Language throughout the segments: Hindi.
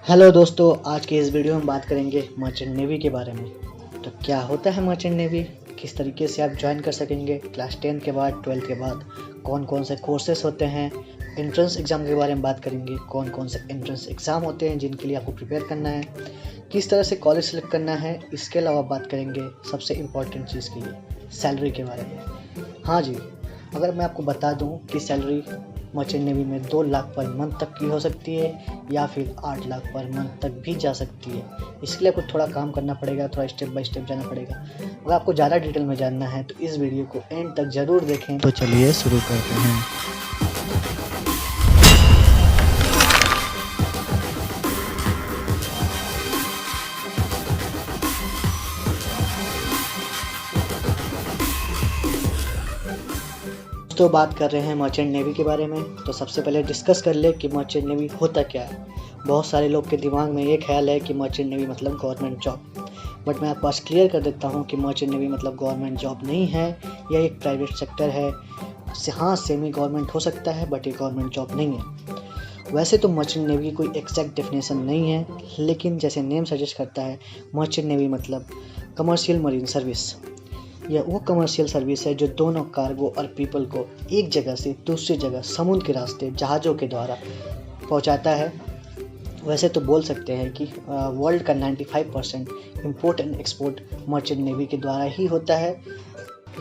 हेलो दोस्तों, आज के इस वीडियो में बात करेंगे मर्चेंट नेवी के बारे में। तो क्या होता है मर्चेंट नेवी, किस तरीके से आप ज्वाइन कर सकेंगे, क्लास 10 के बाद 12 के बाद कौन कौन से कोर्सेस होते हैं, एंट्रेंस एग्ज़ाम के बारे में बात करेंगे, कौन कौन से एंट्रेंस एग्ज़ाम होते हैं जिनके लिए आपको प्रिपेयर करना है, किस तरह से कॉलेज सेलेक्ट करना है। इसके अलावा बात करेंगे सबसे इम्पॉर्टेंट चीज़ की सैलरी के बारे में। हाँ जी, अगर मैं आपको बता दूं कि सैलरी मर्चेंट नेवी में 2 लाख पर मंथ तक की हो सकती है या फिर 8 लाख पर मंथ तक भी जा सकती है। इसके लिए आपको थोड़ा काम करना पड़ेगा, थोड़ा स्टेप बाय स्टेप जाना पड़ेगा। अगर आपको ज़्यादा डिटेल में जानना है तो इस वीडियो को एंड तक ज़रूर देखें। तो चलिए शुरू करते हैं। तो बात कर रहे हैं मर्चेंट नेवी के बारे में। तो सबसे पहले डिस्कस कर ले कि मर्चेंट नेवी होता क्या है। बहुत सारे लोग के दिमाग में ये ख्याल है कि मर्चेंट नेवी मतलब गवर्नमेंट जॉब, बट मैं आपको आज क्लियर कर देता हूँ कि मर्चेंट नेवी मतलब गवर्नमेंट जॉब नहीं है। यह एक प्राइवेट सेक्टर है। हाँ, सेमी गवर्नमेंट हो सकता है बट ये गवर्नमेंट जॉब नहीं है। वैसे तो मर्चेंट नेवी की कोई एग्जैक्ट डेफिनेशन नहीं है, लेकिन जैसे नेम सजेस्ट करता है, मर्चेंट नेवी मतलब कमर्शियल मरीन सर्विस। यह वो कमर्शियल सर्विस है जो दोनों कार्गो और पीपल को एक जगह से दूसरी जगह समुद्र के रास्ते जहाज़ों के द्वारा पहुंचाता है। वैसे तो बोल सकते हैं कि वर्ल्ड का 95% import and export merchant navy के द्वारा ही होता है।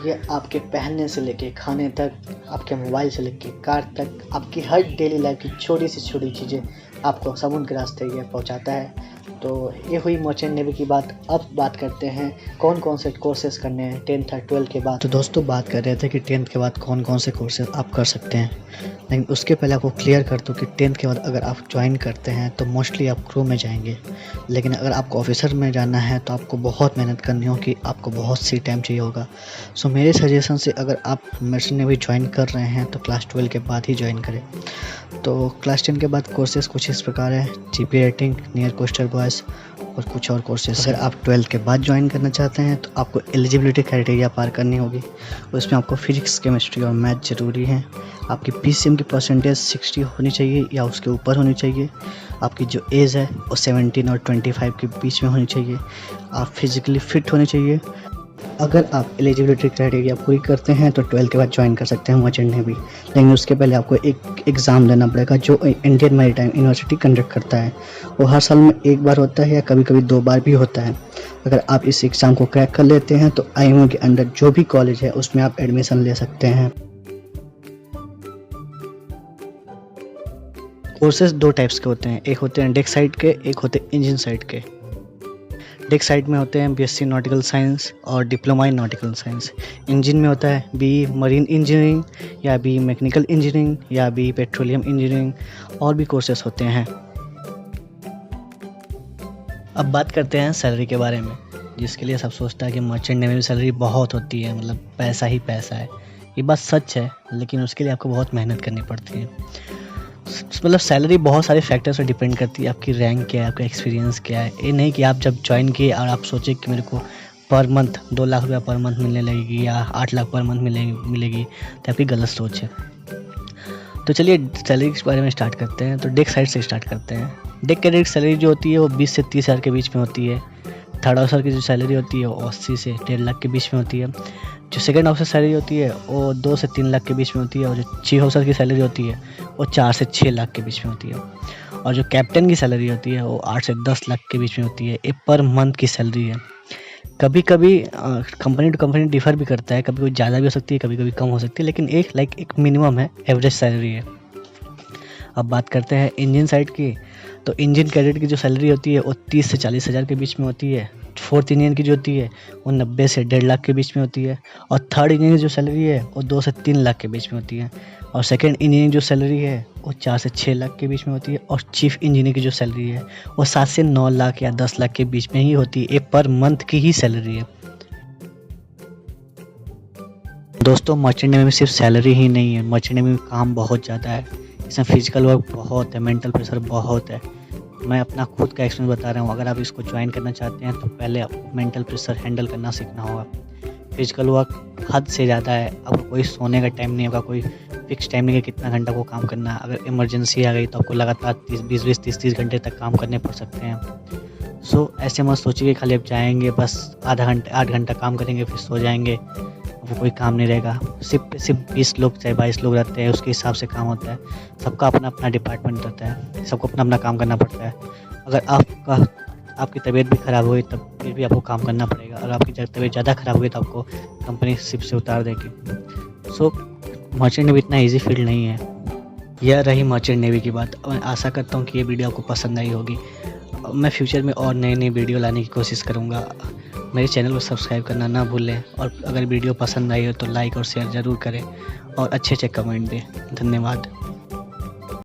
यह आपके पहनने से लेके खाने तक, आपके मोबाइल से लेके कार तक, आपकी हर डेली लाइफ की छोटी से छोटी चीज़ें आपको समुद्र के रास्ते ये पहुंचाता है। तो ये हुई मर्चेंट नेवी की बात। अब बात करते हैं कौन कौन से कोर्सेज करने हैं 10th और 12 के बाद। तो दोस्तों बात कर रहे थे कि 10th के बाद कौन कौन से कोर्सेज आप कर सकते हैं, लेकिन उसके पहले आपको क्लियर कर दूँ कि 10th के बाद अगर आप ज्वाइन करते हैं तो मोस्टली आप क्रू में जाएंगे, लेकिन अगर आपको ऑफिसर में जाना है तो आपको बहुत मेहनत करनी होगी, आपको बहुत सी टाइम चाहिए होगा। सो मेरे सजेशन से अगर आप मर्चेंट नेवी ज्वाइन कर रहे हैं तो क्लास 12 के बाद ही ज्वाइन करें। तो क्लास 10 के बाद कोर्सेज कुछ इस प्रकार है: GP rating, near coastal boys और कुछ और कोर्सेज। अगर आप 12 के बाद ज्वाइन करना चाहते हैं तो आपको एलिजिबिलिटी क्राइटेरिया पार करनी होगी। उसमें आपको फिजिक्स, केमिस्ट्री और मैथ ज़रूरी है। आपकी पीसीएम की परसेंटेज 60 होनी चाहिए या उसके ऊपर होनी चाहिए। आपकी जो एज है वो 17 और 25 के बीच में होनी चाहिए। आप फिजिकली फिट होने चाहिए। अगर आप एलिजिबिलिटी क्राइटेरिया पूरी करते हैं तो 12 के बाद ज्वाइन कर सकते हैं मर्चेंट नेवी, लेकिन उसके पहले आपको एक एग्ज़ाम देना पड़ेगा जो इंडियन मैरीटाइम यूनिवर्सिटी कंडक्ट करता है। वो हर साल में एक बार होता है या कभी कभी 2 बार भी होता है। अगर आप इस एग्ज़ाम को क्रैक कर लेते हैं तो आईएमओ के अंडर जो भी कॉलेज है उसमें आप एडमिशन ले सकते हैं। कोर्सेज 2 टाइप्स के होते हैं, एक होते हैं डेक साइड के, एक होते हैं इंजन साइड के। डेक साइड में होते हैं बीएससी नॉटिकल साइंस और diploma in nautical science. Engine में होता है बीई मरीन इंजीनियरिंग या बीई मैकेनिकल इंजीनियरिंग या बीई पेट्रोलियम इंजीनियरिंग, और भी कोर्सेस होते हैं। अब बात करते हैं सैलरी के बारे में, जिसके लिए सब सोचता है कि मर्चेंट नेवी में सैलरी बहुत होती है, मतलब पैसा ही पैसा है। ये बात सच है, लेकिन उसके लिए आपको बहुत मेहनत करनी पड़ती है। मतलब सैलरी बहुत सारे फैक्टर्स पर डिपेंड करती है। आपकी रैंक क्या है, आपका एक्सपीरियंस क्या है। ये नहीं कि आप जब ज्वाइन किए और आप सोचे कि मेरे को पर मंथ 2 लाख रुपया पर मंथ मिलने लगेगी या 8 लाख पर मंथ मिलेगी, तो आपकी गलत सोच है। तो चलिए सैलरी के बारे में स्टार्ट करते हैं। तो डेक साइड से स्टार्ट करते हैं। डेक कैडेट की सैलरी जो होती है वो 20 से 30 हज़ार के बीच में होती है। थर्ड ऑफिसर की जो सैलरी होती है वो 80 से 1.5 लाख के बीच में होती है। जो सेकंड ऑफिसर सैलरी होती है वो 2 से 3 लाख के बीच में होती है। और जो चीफ ऑफिसर की सैलरी होती है वो 4 से 6 लाख के बीच में होती है। और जो कैप्टन की सैलरी होती है वो 8 से 10 लाख के बीच में होती है। ये पर मंथ की सैलरी है। कभी कभी कंपनी टू कंपनी डिफर भी करता है, कभी कभी ज़्यादा भी हो सकती है, कभी कभी कम हो सकती है, लेकिन एक मिनिमम है, एवरेज सैलरी है। अब बात करते हैं इंजन साइड की। तो इंजन कैडेट की जो सैलरी होती है वो 30 से 40 हज़ार के बीच में होती है। फोर्थ इंजीनियर की जो होती है वो 90 से 1.5 लाख के बीच में होती है। और थर्ड इंजीनियर की जो सैलरी है वो 2 से 3 लाख के बीच में होती है। और सेकंड इंजीनियर की जो सैलरी है वो 4 से 6 लाख के बीच में होती है। और चीफ इंजीनियर की जो सैलरी है वो 7 से 9 लाख या 10 लाख के बीच में ही होती है। ये पर मंथ की ही सैलरी है। दोस्तों मर्चेंट नेवी में सिर्फ सैलरी ही नहीं है, मर्चेंट नेवी में काम बहुत ज़्यादा है। इसमें फिजिकल वर्क बहुत है, मेंटल प्रेशर बहुत है। मैं अपना खुद का एक्सपीरियंस बता रहा हूँ। अगर आप इसको ज्वाइन करना चाहते हैं तो पहले आपको मेंटल प्रेशर हैंडल करना सीखना होगा। फिजिकल वर्क हद से ज़्यादा है। आपको कोई सोने का टाइम नहीं होगा, कोई फिक्स टाइम नहीं है कितना घंटा को काम करना है। अगर इमरजेंसी आ गई तो आपको लगातार 20 30 घंटे तक काम करने पड़ सकते हैं। सो ऐसे मत सोचिए कि खाली आप जाएंगे बस आधा घंटा 8 घंटा काम करेंगे फिर सो जाएंगे, वो कोई काम नहीं रहेगा। सिर्फ 20 लोग चाहे 22 लोग रहते हैं, उसके हिसाब से काम होता है। सबका अपना अपना डिपार्टमेंट रहता है, सबको अपना अपना काम करना पड़ता है। अगर आपकी तबीयत भी ख़राब हुई तब फिर भी आपको काम करना पड़ेगा। अगर आपकी तबीयत ज़्यादा ख़राब हुई तो आपको कंपनी शिप से उतार देगी। सो मर्चेंट नेवी इतना ईजी फील्ड नहीं है। यह रही मर्चेंट नेवी की बात। मैं आशा करता हूँ कि ये वीडियो आपको पसंद आई होगी। मैं फ्यूचर में और नई वीडियो लाने की कोशिश करूँगा। मेरे चैनल को सब्सक्राइब करना ना भूलें, और अगर वीडियो पसंद आई हो तो लाइक और शेयर ज़रूर करें और अच्छे कमेंट दें। धन्यवाद।